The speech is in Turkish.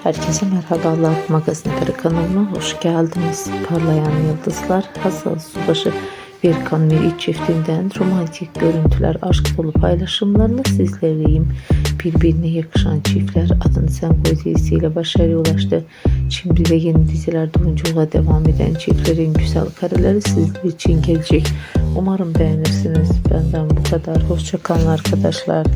Herkese merhabalar. Magazin kanalına hoş geldiniz. Parlayan yıldızlar Hazal, Subaşı ve Erkan Meriç çiftinden romantik görüntüler, aşk dolu paylaşımlarını sizlerleyim. Birbirine yakışan çiftler Adını Sen Koy dizisiyle başarıya ulaştı. Şimdi de yeni dizilerde oyunculuğa devam eden çiftlerin güzel kareleri sizler için gelecek. Umarım beğenirsiniz. Benden bu kadar. Hoşça kalın arkadaşlar.